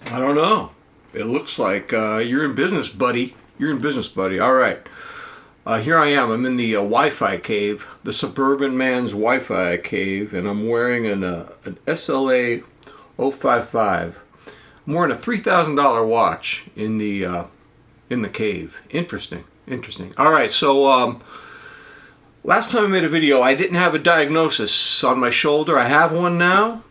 I don't know. It looks like you're in business, buddy. You're in business, buddy. All right. Here I am. I'm in the Wi-Fi cave, the suburban man's Wi-Fi cave, and I'm wearing an SLA055. I'm wearing a $3,000 watch in the cave. Interesting. Interesting. All right. So last time I made a video, I didn't have a diagnosis on my shoulder. I have one now.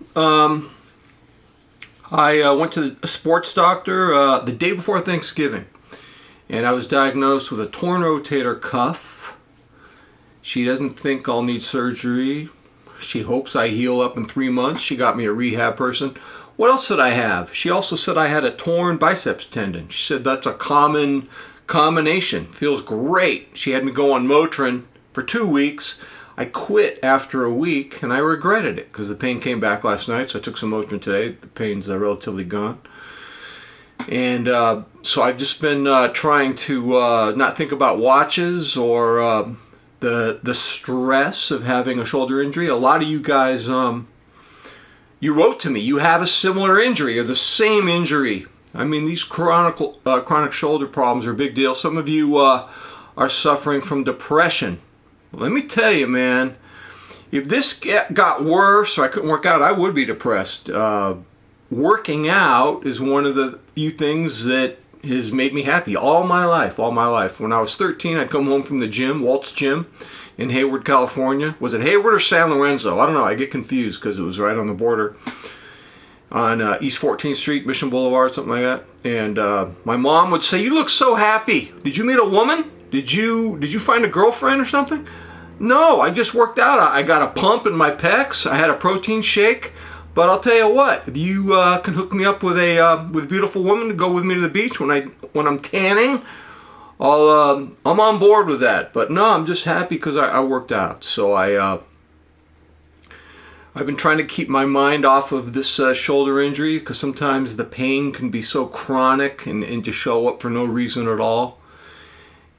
I went to a sports doctor the day before Thanksgiving, and I was diagnosed with a torn rotator cuff. She doesn't think I'll need surgery. She hopes I heal up in 3 months. She got me a rehab person. What else did I have? She also said I had a torn biceps tendon. She said that's a common combination. Feels great. She had me go on Motrin for 2 weeks. I quit after a week, and I regretted it because the pain came back last night, so I took some Motrin today. The pain's relatively gone. And so I've just been trying to not think about watches or the stress of having a shoulder injury. A lot of you guys, you wrote to me, you have a similar injury or the same injury. I mean, these chronic shoulder problems are a big deal. Some of you are suffering from depression. Let me tell you, man, if this got worse or I couldn't work out, I would be depressed. Working out is one of the few things that has made me happy all my life, all my life. When I was 13, I'd come home from the gym, Walt's Gym in Hayward, California. Was it Hayward or San Lorenzo? I don't know. I get confused because it was right on the border on East 14th Street, Mission Boulevard, something like that. And my mom would say, "You look so happy. Did you meet a woman? Did you find a girlfriend or something?" No, I just worked out. I got a pump in my pecs. I had a protein shake. But I'll tell you what, if you can hook me up with a beautiful woman to go with me to the beach when I'm tanning, I'm on board with that. But no, I'm just happy because I worked out. So I've been trying to keep my mind off of this shoulder injury because sometimes the pain can be so chronic and to show up for no reason at all.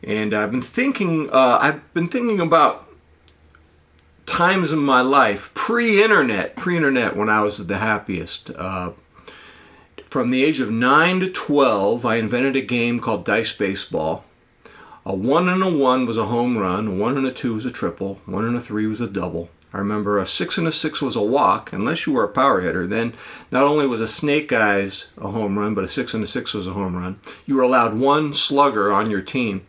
And I've been thinking about times in my life pre-internet when I was the happiest. From the age of 9 to 12, I invented a game called Dice Baseball. A 1 and a 1 was a home run, a 1 and a 2 was a triple, 1 and a 3 was a double. I remember a 6 and a 6 was a walk, unless you were a power hitter. Then not only was a snake eyes a home run, but a 6 and a 6 was a home run. You were allowed one slugger on your team.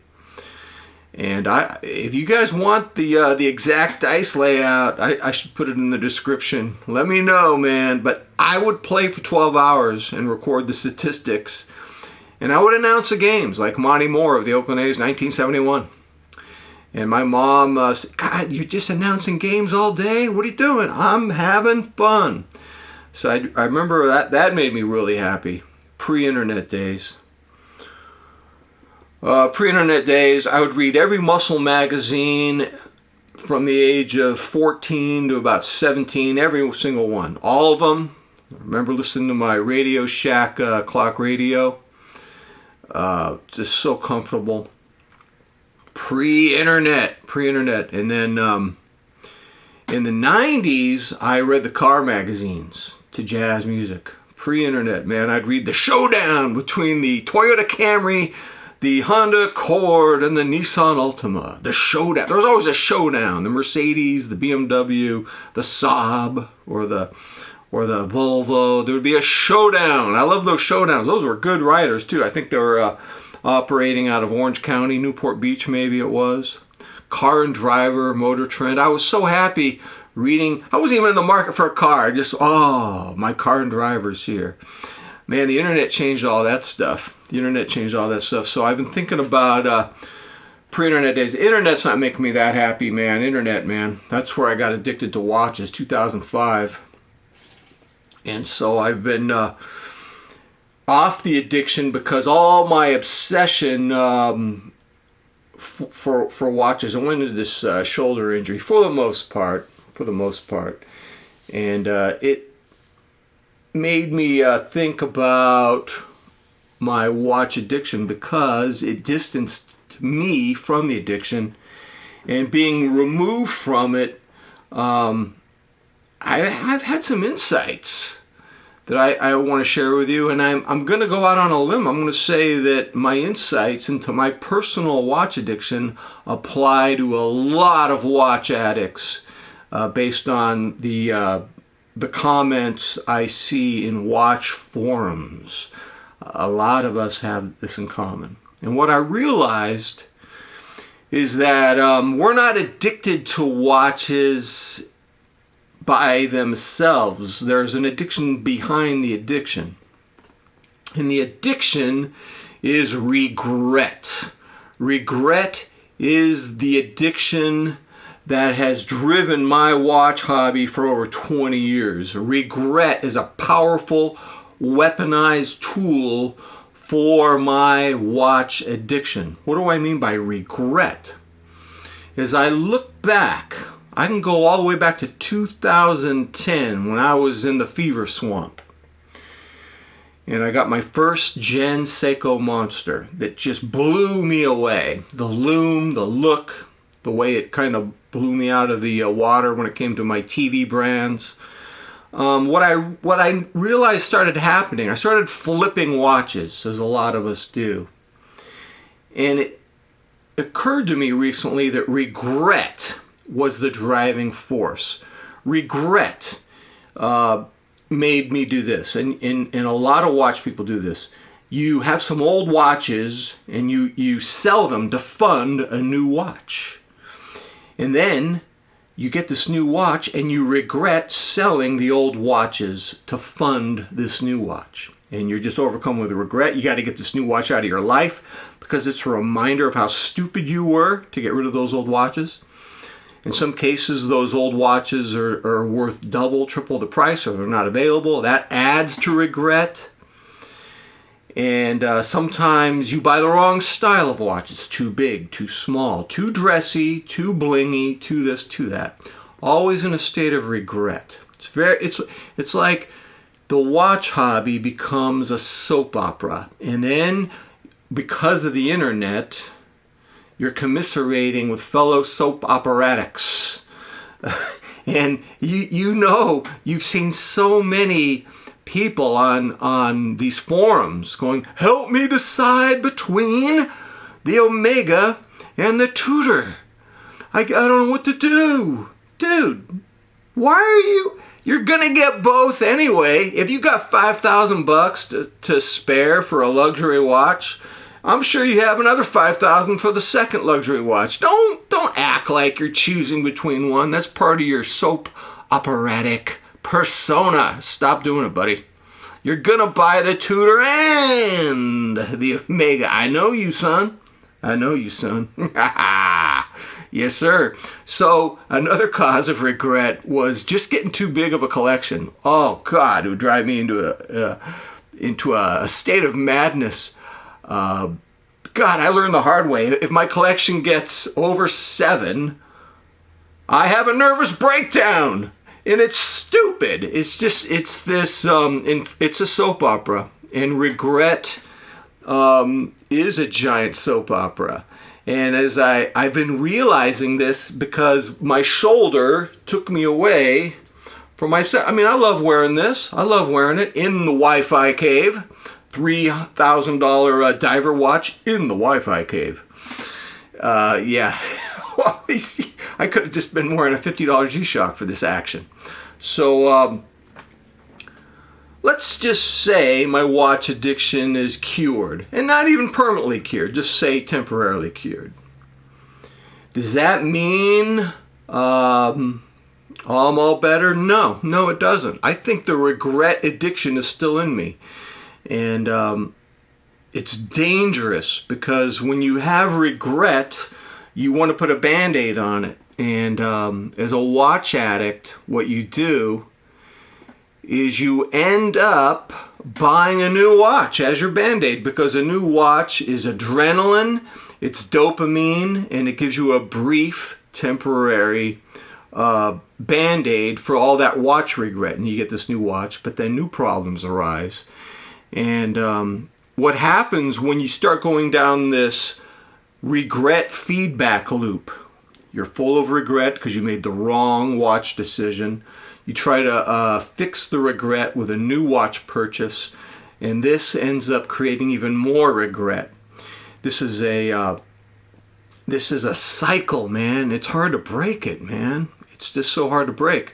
And if you guys want the exact dice layout, I should put it in the description. Let me know, man. But I would play for 12 hours and record the statistics. And I would announce the games, like Monty Moore of the Oakland A's, 1971. And my mom said, "God, you're just announcing games all day? What are you doing?" "I'm having fun." So I remember that made me really happy. Pre-internet days. Pre-internet days, I would read every muscle magazine from the age of 14 to about 17, every single one. All of them. I remember listening to my Radio Shack clock radio. Just so comfortable. Pre-internet. And then in the 90s, I read the car magazines to jazz music. Pre-internet, man, I'd read the showdown between the Toyota Camry, the Honda Accord, and the Nissan Altima. The showdown. There was always a showdown. The Mercedes, the BMW, the Saab, or the Volvo. There would be a showdown. I love those showdowns. Those were good riders, too. I think they were operating out of Orange County, Newport Beach, maybe it was. Car and Driver, Motor Trend. I was so happy reading. I wasn't even in the market for a car. My Car and Driver's here. Man, the internet changed all that stuff. So I've been thinking about pre-internet days. Internet's not making me that happy, man. Internet, man. That's where I got addicted to watches, 2005. And so I've been off the addiction because all my obsession for watches, I went into this shoulder injury for the most part. And it made me think about my watch addiction because it distanced me from the addiction, and being removed from it, I've had some insights that I want to share with you, and I'm going to go out on a limb. I'm going to say that my insights into my personal watch addiction apply to a lot of watch addicts based on the comments I see in watch forums. A lot of us have this in common. And what I realized is that we're not addicted to watches by themselves. There's an addiction behind the addiction. And the addiction is regret. Regret is the addiction that has driven my watch hobby for over 20 years. Regret is a powerful, weaponized tool for my watch addiction. What do I mean by regret? As I look back, I can go all the way back to 2010 when I was in the fever swamp. And I got my first gen Seiko Monster that just blew me away. The loom, the look, the way it kind of blew me out of the water when it came to my TV brands. What I realized started happening, I started flipping watches, as a lot of us do. And it occurred to me recently that regret was the driving force. Regret made me do this, and a lot of watch people do this. You have some old watches and you sell them to fund a new watch. And then you get this new watch and you regret selling the old watches to fund this new watch. And you're just overcome with regret. You got to get this new watch out of your life because it's a reminder of how stupid you were to get rid of those old watches. In some cases, those old watches are worth double, triple the price, or they're not available. That adds to regret. And sometimes you buy the wrong style of watch. It's too big, too small, too dressy, too blingy, too this, too that. Always in a state of regret. It's like the watch hobby becomes a soap opera. And then, because of the internet, you're commiserating with fellow soap operatics. And you've seen so many people on these forums going, help me decide between the Omega and the Tudor. I don't know what to do. Dude, why are you're gonna get both anyway. If you got $5,000 to spare for a luxury watch, I'm sure you have another $5,000 for the second luxury watch. Don't act like you're choosing between one. That's part of your soap operatic persona. Stop doing it, buddy. You're gonna buy the Tudor and the Omega. I know you, son. I know you, son. Yes, sir. So another cause of regret was just getting too big of a collection. Oh God, it would drive me into a state of madness. God, I learned the hard way. If my collection gets over 7, I have a nervous breakdown. And it's stupid. It's a soap opera. And regret is a giant soap opera. And as I've been realizing this because my shoulder took me away from my set. I mean, I love wearing this. I love wearing it in the Wi-Fi cave. $3,000 diver watch in the Wi-Fi cave. Yeah. Well, I could have just been wearing a $50 G-Shock for this action. So let's just say my watch addiction is cured. And not even permanently cured. Just say temporarily cured. Does that mean I'm all better? No, it doesn't. I think the regret addiction is still in me. And it's dangerous because when you have regret, you want to put a Band-Aid on it. And as a watch addict, what you do is you end up buying a new watch as your Band-Aid because a new watch is adrenaline, it's dopamine, and it gives you a brief, temporary Band-Aid for all that watch regret. And you get this new watch, but then new problems arise. And what happens when you start going down this regret feedback loop? You're full of regret because you made the wrong watch decision. You try to fix the regret with a new watch purchase, and this ends up creating even more regret. This is a cycle, man. It's hard to break it, man. It's just so hard to break.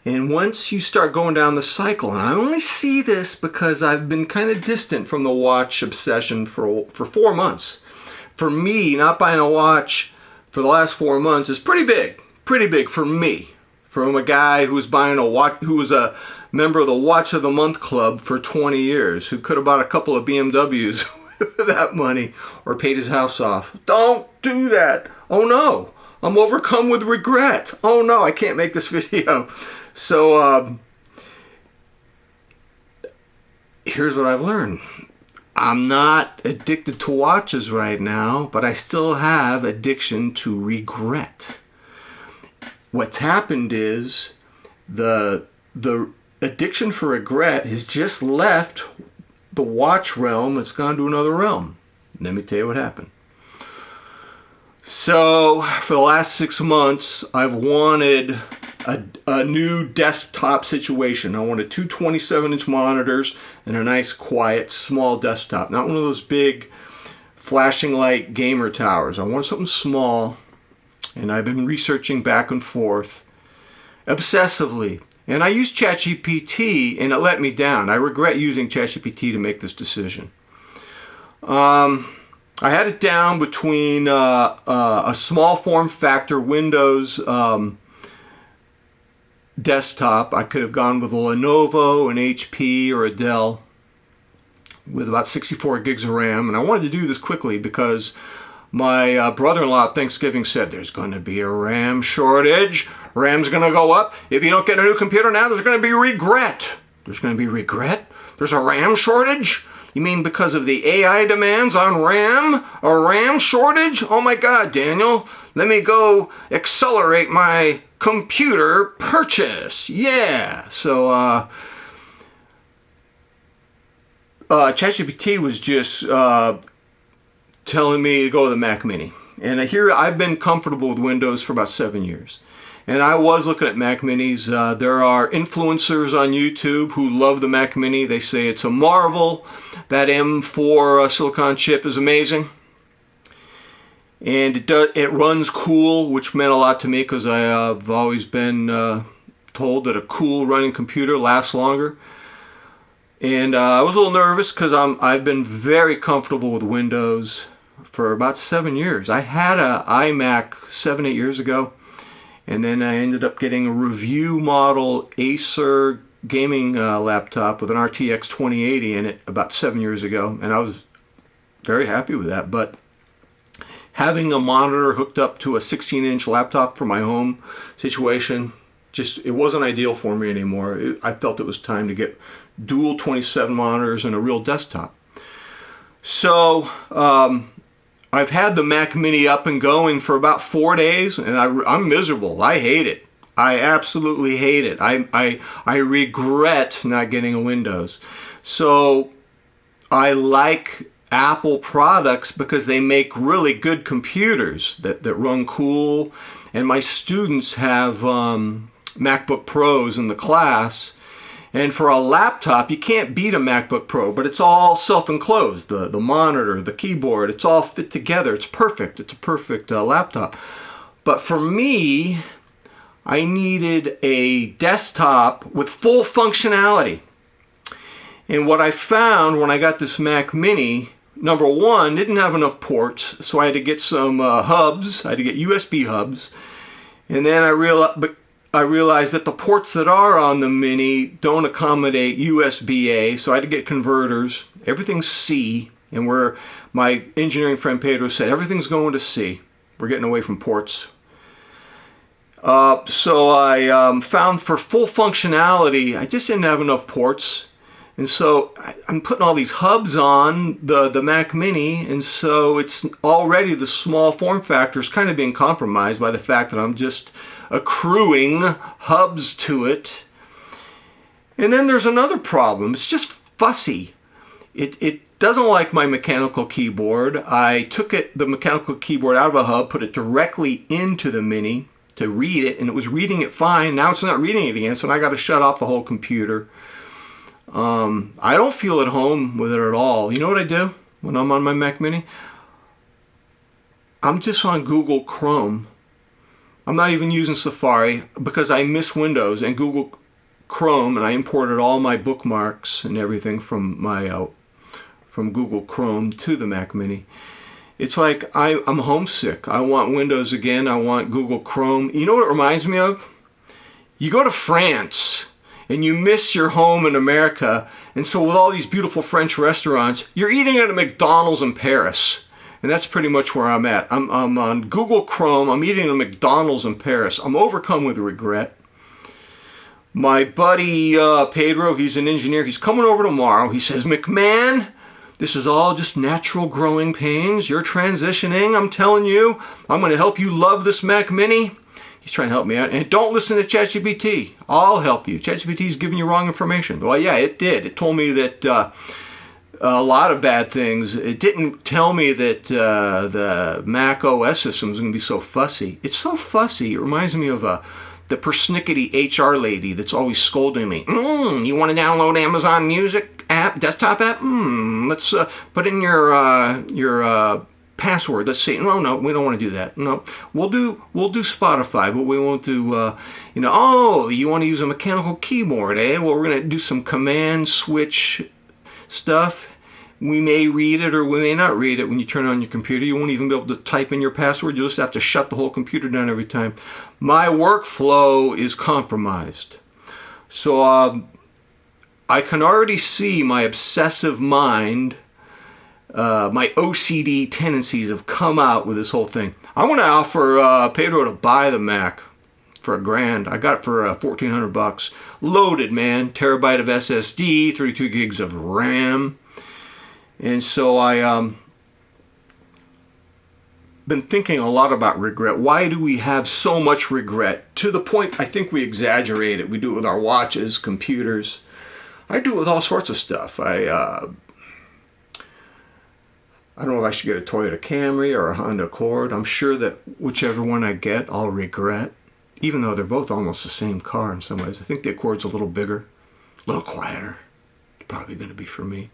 And once you start going down the cycle, and I only see this because I've been kind of distant from the watch obsession for 4 months. For me, not buying a watch for the last 4 months is pretty big for me. From a guy who was buying a watch, who was a member of the Watch of the Month Club for 20 years, who could have bought a couple of BMWs with that money or paid his house off. Don't do that. Oh no, I'm overcome with regret. Oh no, I can't make this video. So here's what I've learned. I'm not addicted to watches right now, but I still have addiction to regret. What's happened is the addiction for regret has just left the watch realm. It's gone to another realm. Let me tell you what happened. So for the last 6 months, I've wanted a new desktop situation. I wanted two 27-inch monitors and a nice, quiet, small desktop. Not one of those big flashing light gamer towers. I wanted something small, and I've been researching back and forth obsessively. And I used ChatGPT, and it let me down. I regret using ChatGPT to make this decision. I had it down between a small form factor Windows desktop. I could have gone with a Lenovo, an HP, or a Dell with about 64 gigs of RAM. And I wanted to do this quickly because my brother-in-law at Thanksgiving said there's going to be a RAM shortage. RAM's going to go up. If you don't get a new computer now, there's going to be regret. There's going to be regret? There's a RAM shortage? You mean because of the AI demands on RAM? A RAM shortage? Oh my God, Daniel. Let me go accelerate my computer purchase. Yeah. So ChatGPT was just telling me to go with the Mac Mini. And here I've been comfortable with Windows for about 7 years. And I was looking at Mac Minis. There are influencers on YouTube who love the Mac Mini. They say it's a marvel. That M4 silicon chip is amazing. And it runs cool, which meant a lot to me because I've always been told that a cool running computer lasts longer. And I was a little nervous because I've been very comfortable with Windows for about 7 years. I had an iMac 7-8 years ago, and then I ended up getting a review model Acer gaming laptop with an RTX 2080 in it about 7 years ago, and I was very happy with that. But having a monitor hooked up to a 16-inch laptop for my home situation, it wasn't ideal for me anymore. I felt it was time to get dual 27 monitors and a real desktop. So I've had the Mac Mini up and going for about 4 days, and I'm miserable. I hate it. I absolutely hate it. I regret not getting a Windows. So I like Apple products because they make really good computers that run cool. And my students have MacBook Pros in the class. And for a laptop, you can't beat a MacBook Pro, but it's all self-enclosed. The monitor, the keyboard, it's all fit together. It's perfect. It's a perfect laptop. But for me, I needed a desktop with full functionality. And what I found when I got this Mac Mini, number one, didn't have enough ports, so I had to get some hubs. I had to get USB hubs. And then I realized that the ports that are on the Mini don't accommodate USB-A, so I had to get converters. Everything's C, and where my engineering friend Pedro said, everything's going to C. We're getting away from ports. So I found for full functionality, I just didn't have enough ports. And so I'm putting all these hubs on the Mac Mini, and so it's already the small form factor is kind of being compromised by the fact that I'm just accruing hubs to it. And then there's another problem. It's just fussy. It doesn't like my mechanical keyboard. I took the mechanical keyboard out of a hub, put it directly into the Mini, to read it, and it was reading it fine. Now it's not reading it again, so I got to shut off the whole computer. I don't feel at home with it at all. You know what I do when I'm on my Mac Mini? I'm just on Google Chrome. I'm not even using Safari because I miss Windows and Google Chrome, and I imported all my bookmarks and everything from my from Google Chrome to the Mac Mini. It's like I'm homesick. I want Windows again. I want Google Chrome. You know what it reminds me of? You go to France and you miss your home in America, and so with all these beautiful French restaurants, you're eating at a McDonald's in Paris. And that's pretty much where I'm at. I'm on Google Chrome. I'm eating at a McDonald's in Paris. I'm overcome with regret. My buddy Pedro, he's an engineer. He's coming over tomorrow. He says, McMahon, this is all just natural growing pains. You're transitioning. I'm telling you. I'm going to help you love this Mac Mini. He's trying to help me out. And don't listen to ChatGPT. I'll help you. ChatGPT's giving you wrong information. Well, yeah, it did. It told me that a lot of bad things. It didn't tell me that the Mac OS system is going to be so fussy. It's so fussy. It reminds me of the persnickety HR lady that's always scolding me. You want to download Amazon Music app, desktop app? Let's put in your password. Let's see. No, we don't want to do that. No, we'll do Spotify, but we won't do. Oh, you want to use a mechanical keyboard, eh? Well, we're going to do some command switch stuff. We may read it or we may not read it when you turn on your computer. You won't even be able to type in your password. You'll just have to shut the whole computer down every time. My workflow is compromised. So I can already see my obsessive mind, my OCD tendencies have come out with this whole thing. I want to offer Pedro to buy the Mac for $1,000. I got it for $1,400. Loaded, man. Terabyte of SSD, 32 gigs of RAM. And so I been thinking a lot about regret. Why do we have so much regret? To the point I think we exaggerate it. We do it with our watches, computers. I do it with all sorts of stuff. I don't know if I should get a Toyota Camry or a Honda Accord. I'm sure that whichever one I get, I'll regret. Even though they're both almost the same car in some ways. I think the Accord's a little bigger, a little quieter. It's probably going to be for me.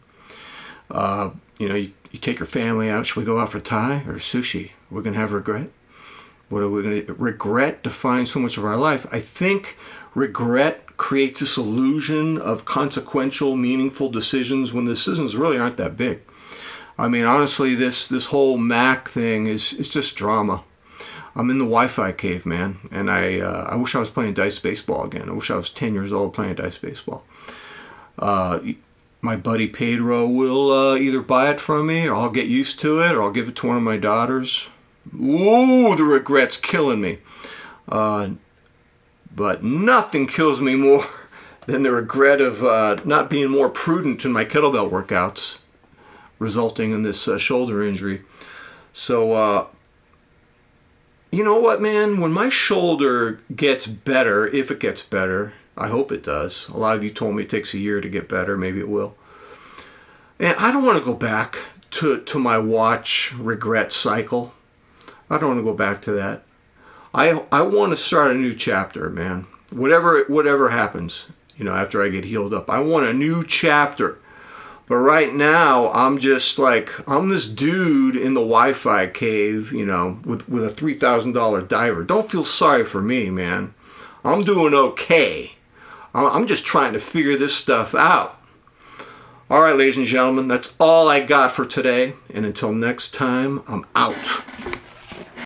You take your family out. Should we go out for Thai or sushi? We're going to have regret. What are we going to regret? Defines so much of our life. I think regret creates this illusion of consequential, meaningful decisions when the decisions really aren't that big. I mean, honestly, this whole Mac thing is just drama. I'm in the Wi-Fi cave, man, and I wish I was playing dice baseball again. I wish I was 10 years old playing dice baseball. My buddy Pedro will either buy it from me, or I'll get used to it, or I'll give it to one of my daughters. Ooh, the regret's killing me. But nothing kills me more than the regret of not being more prudent in my kettlebell workouts, resulting in this shoulder injury. So, you know what, man? When my shoulder gets better, if it gets better, I hope it does. A lot of you told me it takes a year to get better. Maybe it will. And I don't want to go back to my watch regret cycle. I don't want to go back to that. I want to start a new chapter, man. Whatever happens, after I get healed up. I want a new chapter. But right now, I'm just like, I'm this dude in the Wi-Fi cave, with a $3,000 diver. Don't feel sorry for me, man. I'm doing okay. I'm just trying to figure this stuff out. All right, ladies and gentlemen, that's all I got for today. And until next time, I'm out.